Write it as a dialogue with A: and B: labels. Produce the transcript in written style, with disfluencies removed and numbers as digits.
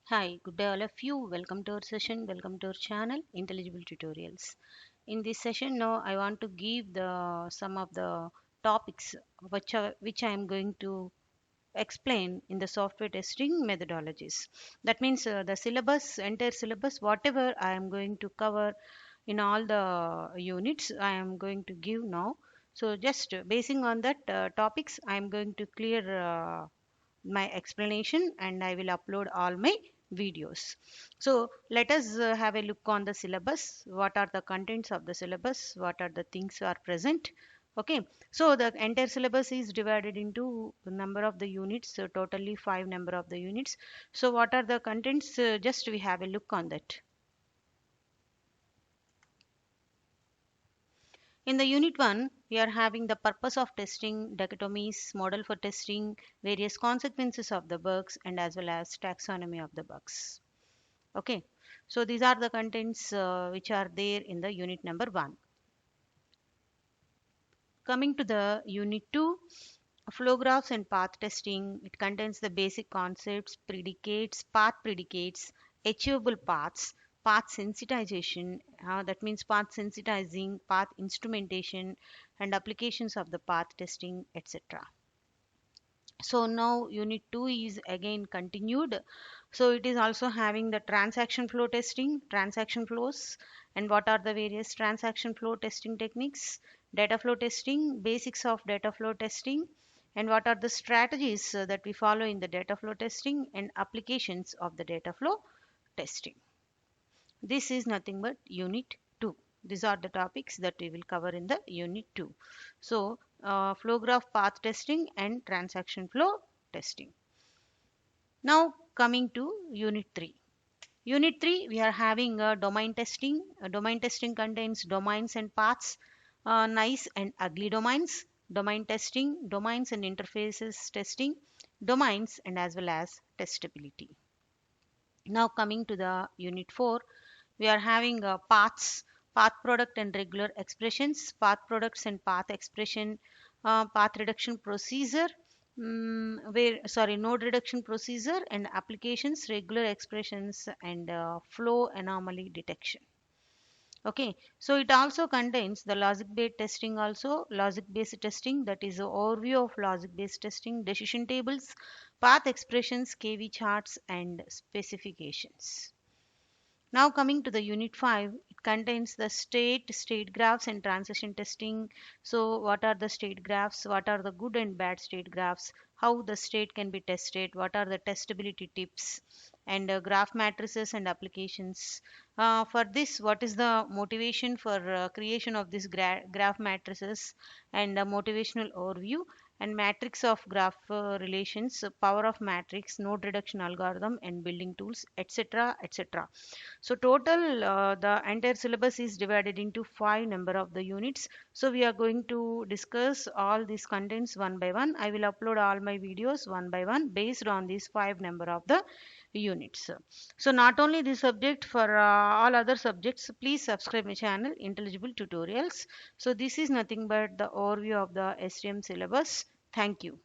A: Hi, good day all of you. Welcome to our session. Welcome to our channel, Intelligible Tutorials. In this session now, I want to give the some of the topics which I am going to explain in the software testing methodologies. That means the syllabus, entire syllabus, whatever I am going to cover in all the units, I am going to give now. So just basing on that topics, I am going to clear my explanation and I will upload all my videos. So let us have a look on the syllabus. What are the contents of the syllabus? What are the things are present? Okay, so the entire syllabus is divided into number of the units, so totally five number of the units. So what are the contents? Just we have a look on that. In the unit 1, we are having the purpose of testing, dichotomies, model for testing, various consequences of the bugs, and as well as taxonomy of the bugs. Okay, so these are the contents which are there in the unit number 1. Coming to the unit 2, flow graphs and path testing, it contains the basic concepts, predicates, achievable paths, path sensitization, that means path sensitizing, path instrumentation, and applications of the path testing, etc. So now unit 2 is again continued. So it is also having the transaction flow testing, transaction flows, and what are the various transaction flow testing techniques, data flow testing, basics of data flow testing, and what are the strategies that we follow in the data flow testing and applications of the data flow testing. This is nothing but unit 2. These are the topics that we will cover in the unit 2. So flow graph path testing and transaction flow testing. Now coming to unit 3. Unit 3, we are having a domain testing. Domain testing contains domains and paths, nice and ugly domains, domain testing, domains and interfaces testing, domains and as well as testability. Now coming to the unit 4, we are having paths, path product and regular expressions, path products and path expression, path reduction procedure, node reduction procedure and applications, regular expressions and flow anomaly detection. Okay, so it also contains the logic based testing, also logic based testing, that is an overview of logic based testing, decision tables, path expressions, kv charts and specifications. Now coming to the unit 5, it contains the state graphs and transition testing. So what are the state graphs? What are the good and bad state graphs? How the state can be tested? What are the testability tips? And graph matrices and applications. For this, what is the motivation for creation of this graph matrices and a motivational overview? And matrix of graph relations, power of matrix, node reduction algorithm and building tools, etc, etc. So total the entire syllabus is divided into five number of the units. So we are going to discuss all these contents one by one. I will upload all my videos one by one based on these five number of the units. So not only this subject, for all other subjects, please subscribe my channel Intelligible Tutorials. So this is nothing but the overview of the STM syllabus. Thank you.